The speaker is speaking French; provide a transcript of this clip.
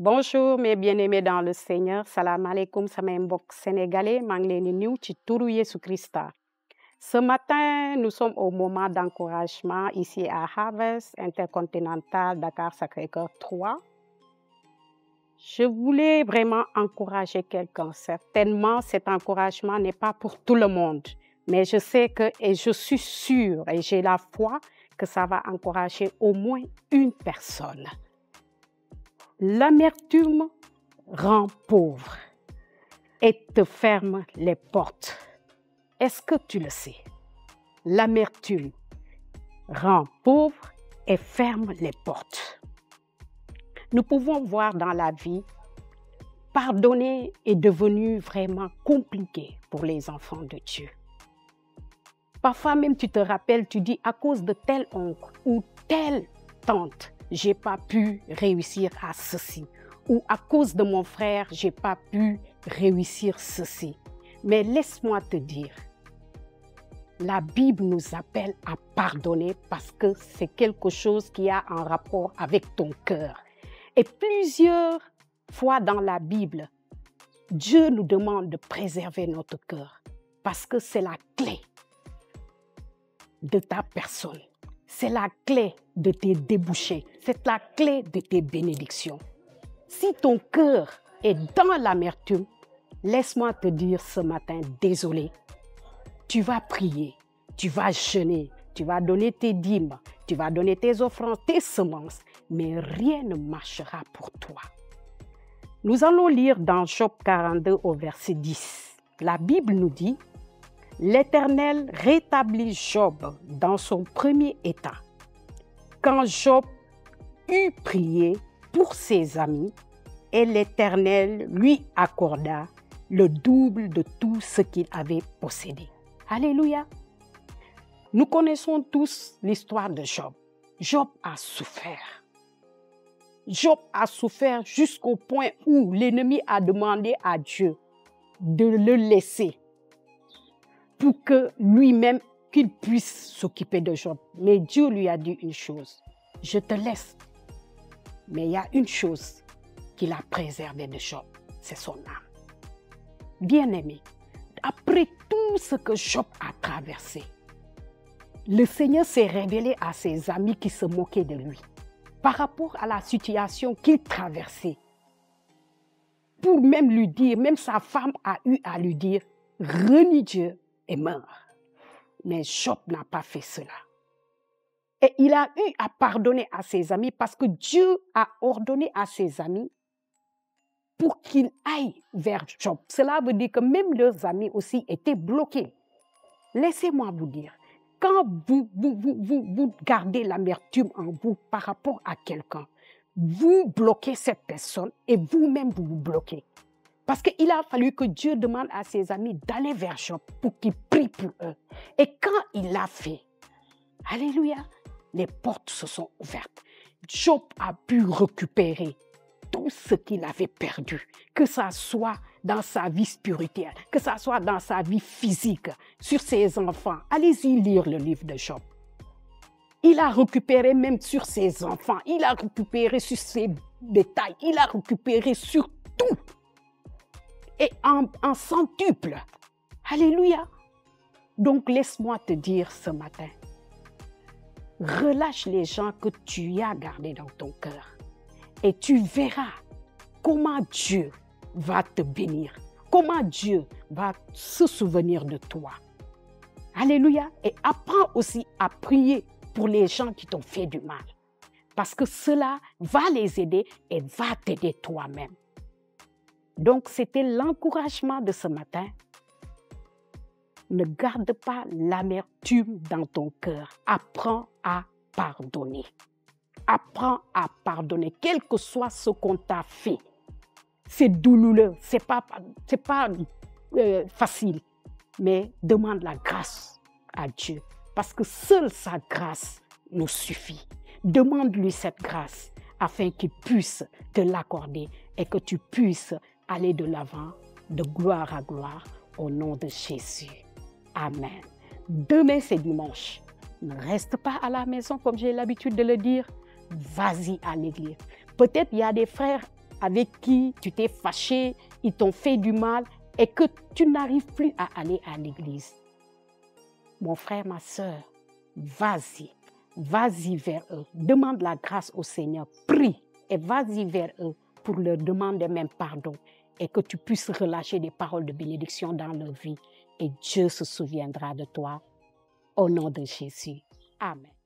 Bonjour mes bien-aimés dans le Seigneur, salam alaikum samay mbokk sénégalais, maa ngi leen di nuyu ci turu Yesu Christa. Ce matin, nous sommes au moment d'encouragement ici à Harvest Intercontinental Dakar Sacré-Cœur 3. Je voulais vraiment encourager quelqu'un. Certainement, cet encouragement n'est pas pour tout le monde, mais je sais que, et je suis sûre, et j'ai la foi que ça va encourager au moins une personne. L'amertume rend pauvre et te ferme les portes. Est-ce que tu le sais? L'amertume rend pauvre et ferme les portes. Nous pouvons voir dans la vie, pardonner est devenu vraiment compliqué pour les enfants de Dieu. Parfois même tu te rappelles, tu dis à cause de tel oncle ou telle tante, j'ai pas pu réussir à ceci. Ou à cause de mon frère, j'ai pas pu réussir ceci. Mais laisse-moi te dire, la Bible nous appelle à pardonner parce que c'est quelque chose qui a un rapport avec ton cœur. Et plusieurs fois dans la Bible, Dieu nous demande de préserver notre cœur parce que c'est la clé de ta personne. C'est la clé de tes débouchés. C'est la clé de tes bénédictions. Si ton cœur est dans l'amertume, laisse-moi te dire ce matin, désolé, tu vas prier, tu vas jeûner, tu vas donner tes dîmes, tu vas donner tes offrandes, tes semences, mais rien ne marchera pour toi. Nous allons lire dans Job 42 au verset 10. La Bible nous dit, l'Éternel rétablit Job dans son premier état. Quand Job eut prié pour ses amis, et l'Éternel lui accorda le double de tout ce qu'il avait possédé. Alléluia! Nous connaissons tous l'histoire de Job. Job a souffert. Job a souffert jusqu'au point où l'ennemi a demandé à Dieu de le laisser pour que lui-même, qu'il puisse s'occuper de Job. Mais Dieu lui a dit une chose, je te laisse. Mais il y a une chose qu'il a préservée de Job, c'est son âme. Bien-aimé, après tout ce que Job a traversé, le Seigneur s'est révélé à ses amis qui se moquaient de lui par rapport à la situation qu'il traversait. Pour même lui dire, même sa femme a eu à lui dire, renie Dieu et meurs. Mais Job n'a pas fait cela. Et il a eu à pardonner à ses amis parce que Dieu a ordonné à ses amis pour qu'ils aillent vers Job. Cela veut dire que même leurs amis aussi étaient bloqués. Laissez-moi vous dire, quand vous gardez l'amertume en vous par rapport à quelqu'un, vous bloquez cette personne et vous-même vous bloquez. Parce qu'il a fallu que Dieu demande à ses amis d'aller vers Job pour qu'il prie pour eux. Et quand il l'a fait, alléluia, les portes se sont ouvertes. Job a pu récupérer tout ce qu'il avait perdu, que ça soit dans sa vie spirituelle, que ça soit dans sa vie physique, sur ses enfants. Allez-y lire le livre de Job. Il a récupéré même sur ses enfants, il a récupéré sur ses détails, il a récupéré sur tout. Et en centuple. Alléluia. Donc laisse-moi te dire ce matin, relâche les gens que tu as gardés dans ton cœur et tu verras comment Dieu va te bénir, comment Dieu va se souvenir de toi. Alléluia. Et apprends aussi à prier pour les gens qui t'ont fait du mal parce que cela va les aider et va t'aider toi-même. Donc, c'était l'encouragement de ce matin. Ne garde pas l'amertume dans ton cœur. Apprends à pardonner. Apprends à pardonner, quel que soit ce qu'on t'a fait. C'est douloureux, c'est pas facile. Mais demande la grâce à Dieu. Parce que seule sa grâce nous suffit. Demande-lui cette grâce afin qu'il puisse te l'accorder et que tu puisses aller de l'avant, de gloire à gloire, au nom de Jésus. Amen. Demain, c'est dimanche. Ne reste pas à la maison, comme j'ai l'habitude de le dire. Vas-y à l'église. Peut-être il y a des frères avec qui tu t'es fâché, ils t'ont fait du mal et que tu n'arrives plus à aller à l'église. Mon frère, ma soeur, vas-y vers eux. Demande la grâce au Seigneur, prie et vas-y vers eux pour leur demander même pardon et que tu puisses relâcher des paroles de bénédiction dans leur vie et Dieu se souviendra de toi. Au nom de Jésus. Amen.